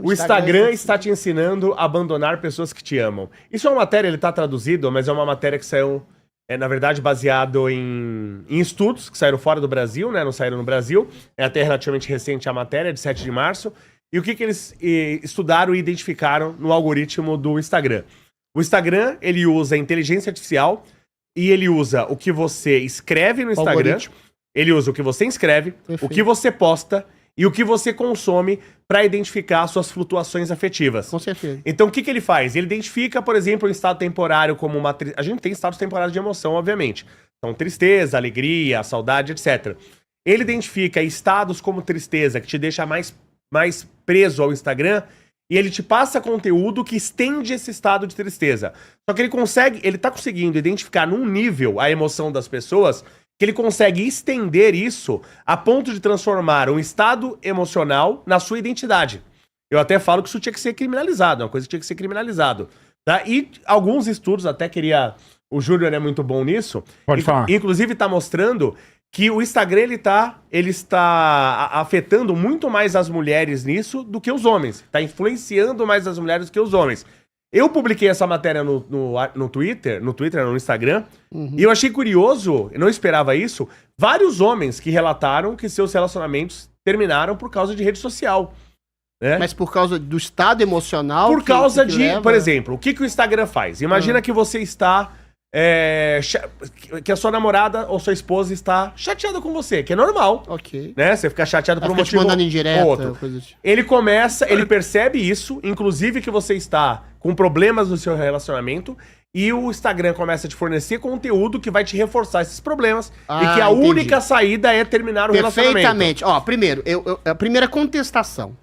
O Instagram está te ensinando a abandonar pessoas que te amam. Isso é uma matéria, ele tá traduzido, mas é uma matéria que saiu, na verdade, baseado em estudos que saíram fora do Brasil, né? Não saíram no Brasil. É até relativamente recente a matéria, de 7 de março. E o que eles estudaram e identificaram no algoritmo do Instagram? O Instagram, ele usa inteligência artificial e ele usa o que você escreve no Instagram, ele usa o que você escreve, o que você posta e o que você consome para identificar suas flutuações afetivas. Com certeza. Então, o que ele faz? Ele identifica, por exemplo, um estado temporário como uma... A gente tem estados temporários de emoção, obviamente. Então, tristeza, alegria, saudade, etc. Ele identifica estados como tristeza, que te deixa mais preso ao Instagram, e ele te passa conteúdo que estende esse estado de tristeza. Só que ele tá conseguindo identificar num nível a emoção das pessoas que ele consegue estender isso a ponto de transformar um estado emocional na sua identidade. Eu até falo que isso tinha que ser criminalizado, é uma coisa que tinha que ser criminalizado. Tá? E alguns estudos, até queria... O Júnior é muito bom nisso. Pode falar. Inclusive tá mostrando que o Instagram ele está afetando muito mais as mulheres nisso do que os homens. Tá influenciando mais as mulheres do que os homens. Eu publiquei essa matéria no Twitter, no Instagram, e eu achei curioso, eu não esperava isso, vários homens que relataram que seus relacionamentos terminaram por causa de rede social. Né? Mas por causa do estado emocional? Por causa por exemplo, o que o Instagram faz? Imagina que você está... que a sua namorada ou sua esposa está chateada com você, que é normal. Ok. Né? Você ficar chateado por um motivo mandando indireta, ou outro. Coisa tipo. Ele percebe isso, inclusive que você está com problemas no seu relacionamento, e o Instagram começa a te fornecer conteúdo que vai te reforçar esses problemas, e que a única saída é terminar o relacionamento. Perfeitamente. Ó, primeiro, a primeira contestação.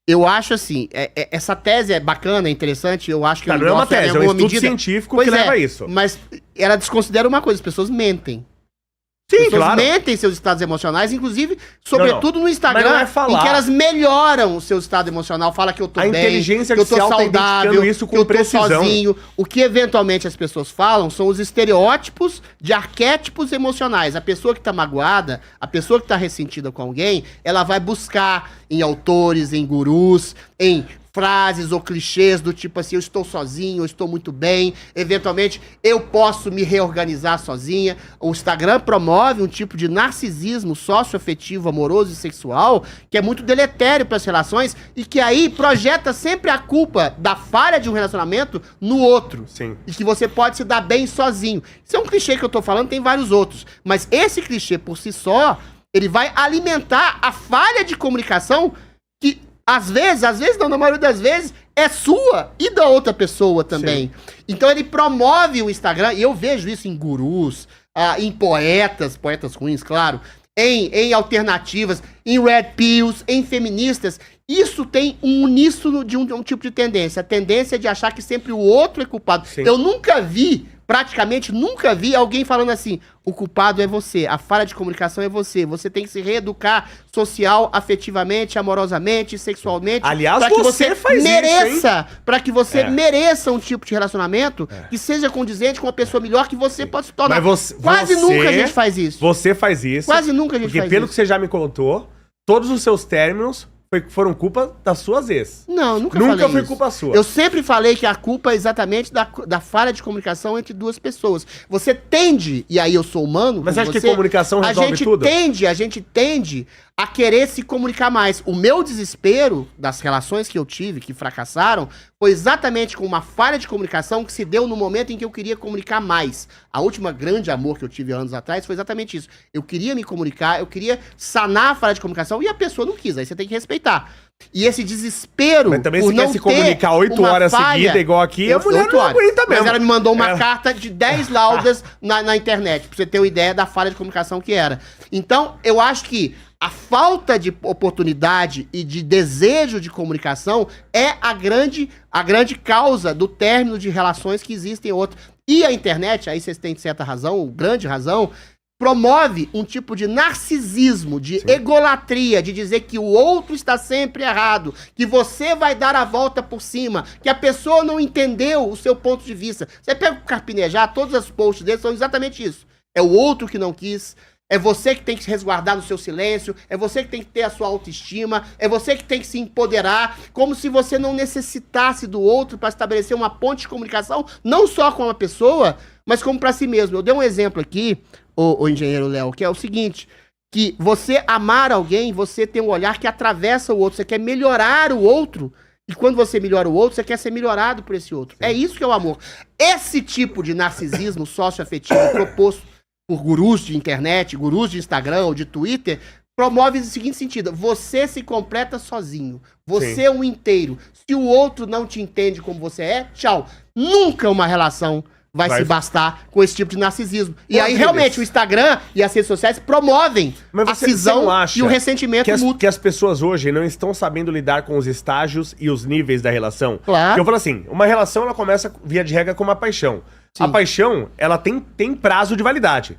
Eu acho assim, essa tese é bacana, é interessante, eu acho que... Não é uma tese, é um estudo científico que leva a isso. Mas ela desconsidera uma coisa, as pessoas mentem. Sim, pessoas claro. mentem seus estados emocionais, inclusive, sobretudo no Instagram, mas não é falar. em que elas melhoram o seu estado emocional, fala que eu tô bem, inteligência que eu tô artificial tá saudável, identificando isso com que eu tô precisão. sozinho. O que eventualmente as pessoas falam são os estereótipos de arquétipos emocionais. A pessoa que tá magoada, a pessoa que tá ressentida com alguém, ela vai buscar em autores, em gurus, em frases ou clichês do tipo assim, eu estou sozinho, eu estou muito bem, eventualmente eu posso me reorganizar sozinha. O Instagram promove um tipo de narcisismo socioafetivo, amoroso e sexual que é muito deletério para as relações e que aí projeta sempre a culpa da falha de um relacionamento no outro. Sim. E que você pode se dar bem sozinho. Isso é um clichê que eu tô falando, tem vários outros. Mas esse clichê por si só, ele vai alimentar a falha de comunicação que às vezes não, na maioria das vezes, é sua e da outra pessoa também. Sim. Então ele promove o Instagram, e eu vejo isso em gurus, em poetas ruins, claro, em alternativas, em red pills, em feministas. Isso tem um uníssono de um tipo de tendência. A tendência de achar que sempre o outro é culpado. Sim. Eu praticamente nunca vi alguém falando assim, o culpado é você, a falha de comunicação é você tem que se reeducar social, afetivamente, amorosamente, sexualmente. Aliás, para que você faz mereça, para que você mereça um tipo de relacionamento que seja condizente com uma pessoa melhor que você pode se tornar. Mas Quase nunca a gente faz isso. Você faz isso. Quase nunca a gente faz isso. Porque pelo que você já me contou, todos os seus términos foram culpa das suas ex. Não, nunca foi culpa sua. Eu sempre falei que a culpa é exatamente da falha de comunicação entre duas pessoas. Você tende, e aí eu sou humano... Mas acha que comunicação resolve tudo? A gente tende a querer se comunicar mais. O meu desespero das relações que eu tive, que fracassaram, foi exatamente com uma falha de comunicação que se deu no momento em que eu queria comunicar mais. A última grande amor que eu tive anos atrás foi exatamente isso. Eu queria me comunicar, eu queria sanar a falha de comunicação e a pessoa não quis. Aí você tem que respeitar. E esse desespero. Mas também se quer se comunicar 8 horas seguidas, igual aqui, a mulher não aguenta mesmo. Mas ela me mandou uma carta de 10 laudas na internet, pra você ter uma ideia da falha de comunicação que era. Então, eu acho que a falta de oportunidade e de desejo de comunicação é a grande causa do término de relações que existem outras. E a internet, aí vocês têm certa razão, grande razão, promove um tipo de narcisismo, de egolatria, de dizer que o outro está sempre errado, que você vai dar a volta por cima, que a pessoa não entendeu o seu ponto de vista. Você pega o Carpinejar, todos os posts dele são exatamente isso. É o outro que não quis, É você que tem que se resguardar no seu silêncio, é você que tem que ter a sua autoestima, é você que tem que se empoderar, como se você não necessitasse do outro para estabelecer uma ponte de comunicação, não só com uma pessoa, mas como para si mesmo. Eu dei um exemplo aqui, o engenheiro Léo, que é o seguinte, que você amar alguém, você tem um olhar que atravessa o outro, você quer melhorar o outro, e quando você melhora o outro, você quer ser melhorado por esse outro. Sim. É isso que é o amor. Esse tipo de narcisismo socioafetivo proposto por gurus de internet, gurus de Instagram ou de Twitter, promove o seguinte sentido: você se completa sozinho. Você é um inteiro. Se o outro não te entende como você é, tchau. Nunca uma relação vai se bastar com esse tipo de narcisismo. E aí, realmente, o Instagram e as redes sociais promovem a cisão e o ressentimento mútuo. Que as pessoas hoje não estão sabendo lidar com os estágios e os níveis da relação? Claro. Porque eu falo assim, uma relação, ela começa, via de regra, com uma paixão. Sim. A paixão, ela tem prazo de validade.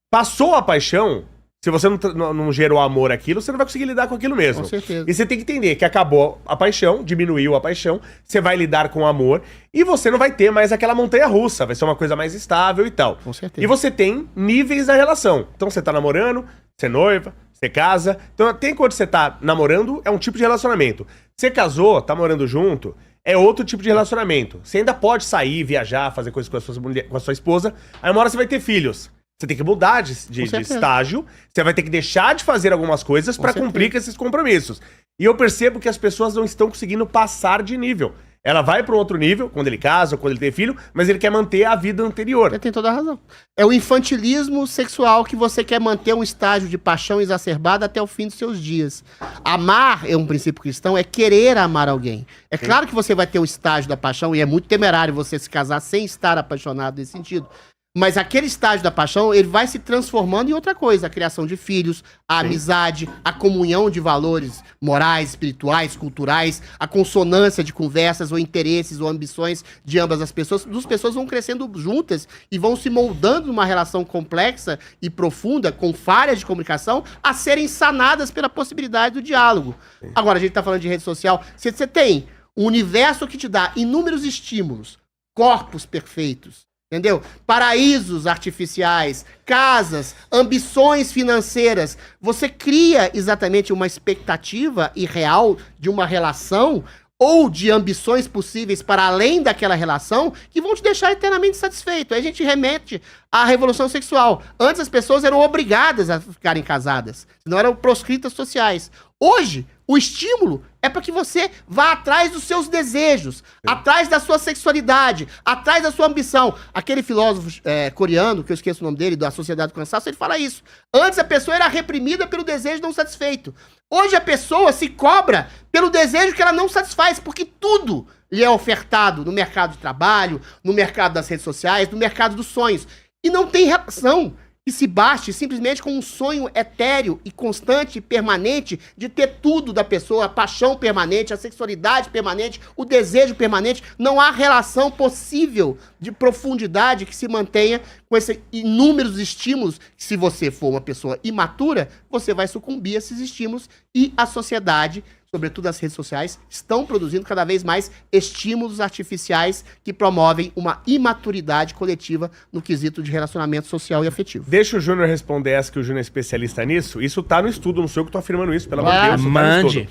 Passou a paixão, se você não gerou amor àquilo, você não vai conseguir lidar com aquilo mesmo. Com certeza. E você tem que entender que acabou a paixão, diminuiu a paixão, você vai lidar com o amor e você não vai ter mais aquela montanha-russa, vai ser uma coisa mais estável e tal. Com certeza. E você tem níveis da relação. Então você tá namorando, você noiva, você casa. Então tem quando você tá namorando, é um tipo de relacionamento. Você casou, tá morando junto, é outro tipo de relacionamento. Você ainda pode sair, viajar, fazer coisas com a sua esposa, aí uma hora você vai ter filhos. Você tem que mudar de estágio, você vai ter que deixar de fazer algumas coisas para cumprir com esses compromissos. E eu percebo que as pessoas não estão conseguindo passar de nível. Ela vai para um outro nível, quando ele casa ou quando ele tem filho, mas ele quer manter a vida anterior. Você tem toda a razão. É o infantilismo sexual que você quer manter um estágio de paixão exacerbada até o fim dos seus dias. Amar, é um princípio cristão, é querer amar alguém. É claro que você vai ter um estágio da paixão, e é muito temerário você se casar sem estar apaixonado nesse sentido. Mas aquele estágio da paixão, ele vai se transformando em outra coisa. A criação de filhos, a amizade, a comunhão de valores morais, espirituais, culturais, a consonância de conversas ou interesses ou ambições de ambas as pessoas. As pessoas vão crescendo juntas e vão se moldando numa relação complexa e profunda, com falhas de comunicação, a serem sanadas pela possibilidade do diálogo. Sim. Agora, a gente tá falando de rede social. Você tem um universo que te dá inúmeros estímulos, corpos perfeitos, entendeu? Paraísos artificiais, casas, ambições financeiras. Você cria exatamente uma expectativa irreal de uma relação ou de ambições possíveis para além daquela relação que vão te deixar eternamente satisfeito. Aí a gente remete à revolução sexual. Antes as pessoas eram obrigadas a ficarem casadas, senão eram proscritas sociais. Hoje, o estímulo é para que você vá atrás dos seus desejos, atrás da sua sexualidade, atrás da sua ambição. Aquele filósofo coreano, que eu esqueço o nome dele, da Sociedade do Cansaço, ele fala isso. Antes a pessoa era reprimida pelo desejo não satisfeito. Hoje a pessoa se cobra pelo desejo que ela não satisfaz, porque tudo lhe é ofertado no mercado de trabalho, no mercado das redes sociais, no mercado dos sonhos. E não tem relação que se baste simplesmente com um sonho etéreo e constante e permanente de ter tudo da pessoa, a paixão permanente, a sexualidade permanente, o desejo permanente. Não há relação possível de profundidade que se mantenha com esses inúmeros estímulos. Se você for uma pessoa imatura, você vai sucumbir a esses estímulos e a sociedade, sobretudo as redes sociais, estão produzindo cada vez mais estímulos artificiais que promovem uma imaturidade coletiva no quesito de relacionamento social e afetivo. Deixa o Júnior responder essa, que o Júnior é especialista nisso. Isso tá no estudo, não sou eu que tô afirmando isso, pelo amor de Deus. Mande.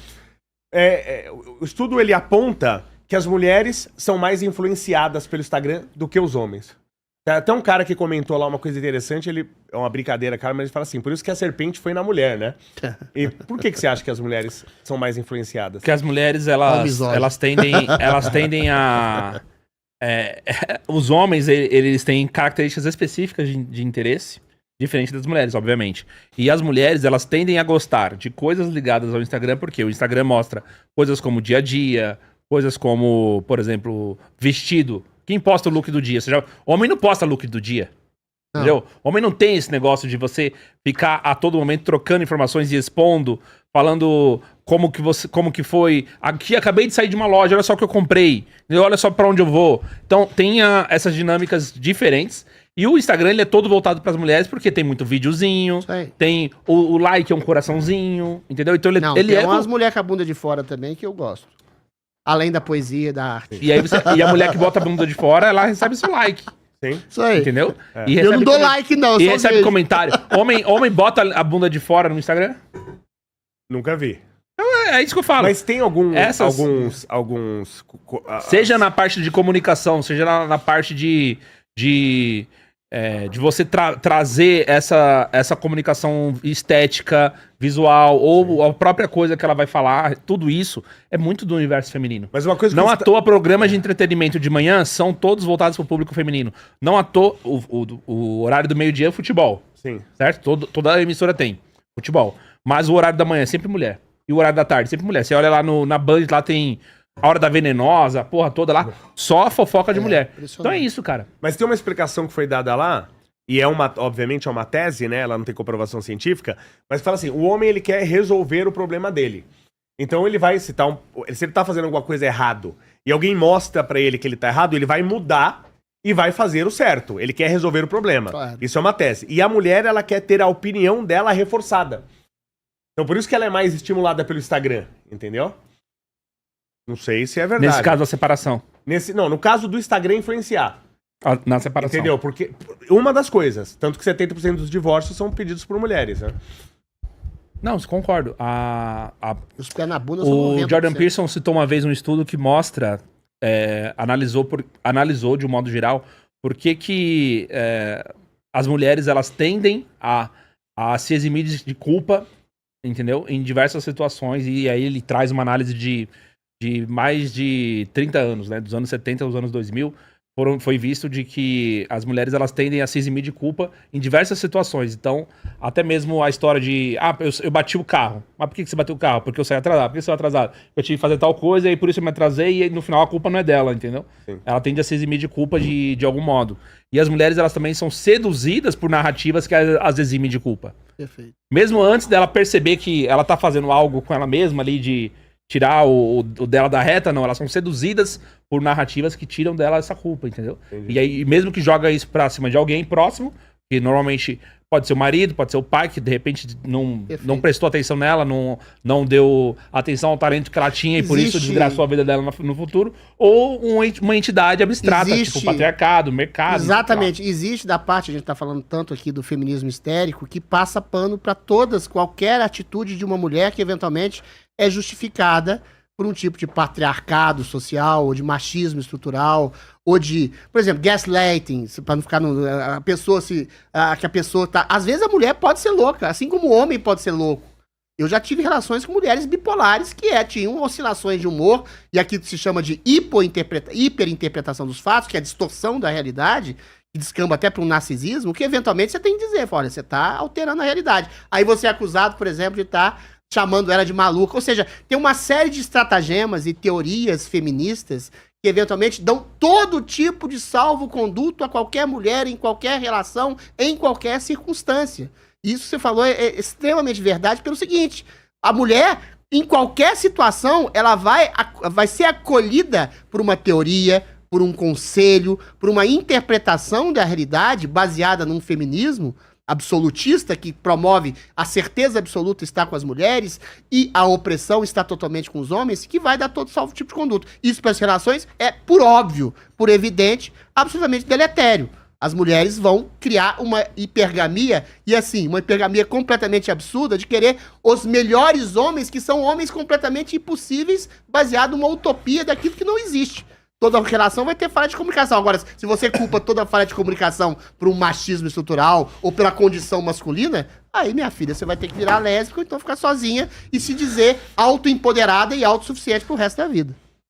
O estudo, ele aponta que as mulheres são mais influenciadas pelo Instagram do que os homens. Até um cara que comentou lá uma coisa interessante, ele é uma brincadeira, cara, mas ele fala assim, por isso que a serpente foi na mulher, né? E por que você acha que as mulheres são mais influenciadas? Porque as mulheres, elas tendem a... os homens, eles têm características específicas de interesse, diferente das mulheres, obviamente. E as mulheres, elas tendem a gostar de coisas ligadas ao Instagram, porque o Instagram mostra coisas como dia a dia, coisas como, por exemplo, vestido. Quem posta o look do dia? Homem não posta look do dia. Não. Entendeu? Homem não tem esse negócio de você ficar a todo momento trocando informações e expondo, falando como que foi. Aqui acabei de sair de uma loja, olha só o que eu comprei. Olha só pra onde eu vou. Então tem essas dinâmicas diferentes. E o Instagram, ele é todo voltado pras mulheres, porque tem muito videozinho, tem o like é um coraçãozinho, entendeu? Então ele tem umas mulheres com a bunda de fora também que eu gosto. Além da poesia, da arte. E a mulher que bota a bunda de fora, ela recebe seu like. Sim. Isso aí. Entendeu? É. E Eu não dou like, não. E só recebe vejo. comentário. Homem bota a bunda de fora no Instagram? Nunca vi. É isso que eu falo. Mas tem alguns... Seja na parte de comunicação, seja na parte de você trazer essa comunicação estética, visual, ou a própria coisa que ela vai falar, tudo isso é muito do universo feminino. Mas uma coisa que Não você à toa, programas de entretenimento de manhã são todos voltados para o público feminino. Não à toa, o horário do meio-dia é futebol, Sim. certo? Toda emissora tem futebol. Mas o horário da manhã é sempre mulher. E o horário da tarde sempre mulher. Você olha lá na Band, lá tem a Hora da Venenosa, a porra toda lá, só a fofoca de mulher. Então é isso, cara. Mas tem uma explicação que foi dada lá, e obviamente é uma tese, né? Ela não tem comprovação científica, mas fala assim, o homem ele quer resolver o problema dele. Então ele vai citar se ele tá fazendo alguma coisa errado, e alguém mostra pra ele que ele tá errado, ele vai mudar e vai fazer o certo. Ele quer resolver o problema. Claro. Isso é uma tese. E a mulher, ela quer ter a opinião dela reforçada. Então por isso que ela é mais estimulada pelo Instagram, entendeu? Não sei se é verdade. Nesse caso, a separação. Não, no caso do Instagram influenciar. Na separação. Entendeu? Porque uma das coisas, tanto que 70% dos divórcios são pedidos por mulheres, né? Não, concordo. Os pés na bunda são O 90%. Jordan Peterson citou uma vez um estudo que mostra, analisou de um modo geral, por que as mulheres elas tendem a se eximir de culpa, entendeu? Em diversas situações, e aí ele traz uma análise de mais de 30 anos, né? Dos anos 70 aos anos 2000, foi visto de que as mulheres elas tendem a se eximir de culpa em diversas situações. Então, até mesmo a história de eu bati o carro. Mas por que você bateu o carro? Porque eu saí atrasado. Por que você saiu atrasado? Eu tive que fazer tal coisa e por isso eu me atrasei e no final a culpa não é dela, entendeu? Sim. Ela tende a se eximir de culpa de algum modo. E as mulheres elas também são seduzidas por narrativas que as eximem de culpa. Perfeito. Mesmo antes dela perceber que ela tá fazendo algo com ela mesma ali de tirar o dela da reta, não. Elas são seduzidas por narrativas que tiram dela essa culpa, entendeu? Entendi. E aí, mesmo que joga isso pra cima de alguém próximo, que normalmente pode ser o marido, pode ser o pai, que de repente não prestou atenção nela, não deu atenção ao talento que ela tinha e por isso desgraçou a vida dela no futuro, ou uma entidade abstrata, tipo o patriarcado, mercado. Exatamente. Existe da parte, a gente tá falando tanto aqui do feminismo histérico, que passa pano pra qualquer atitude de uma mulher que eventualmente é justificada por um tipo de patriarcado social, ou de machismo estrutural, ou de, por exemplo, gaslighting, para não ficar que a pessoa tá... Às vezes a mulher pode ser louca, assim como o homem pode ser louco. Eu já tive relações com mulheres bipolares que tinham oscilações de humor, e aqui se chama de hiperinterpretação dos fatos, que é a distorção da realidade, que descamba até para um narcisismo, que eventualmente você tem que dizer, olha, você está alterando a realidade. Aí você é acusado, por exemplo, de estar chamando ela de maluca. Ou seja, tem uma série de estratagemas e teorias feministas que eventualmente dão todo tipo de salvo-conduto a qualquer mulher, em qualquer relação, em qualquer circunstância. Isso que você falou é extremamente verdade pelo seguinte, a mulher, em qualquer situação, ela vai ser acolhida por uma teoria, por um conselho, por uma interpretação da realidade baseada num feminismo absolutista que promove a certeza absoluta está com as mulheres e a opressão está totalmente com os homens, que vai dar todo tipo de conduta. Isso para as relações é, por óbvio, por evidente, absolutamente deletério. As mulheres vão criar uma hipergamia, e assim, uma hipergamia completamente absurda de querer os melhores homens, que são homens completamente impossíveis, baseado numa utopia daquilo que não existe. Toda relação vai ter falha de comunicação. Agora, se você culpa toda a falha de comunicação por um machismo estrutural ou pela condição masculina, aí, minha filha, você vai ter que virar lésbica ou então ficar sozinha e se dizer autoempoderada e autossuficiente pro resto da vida.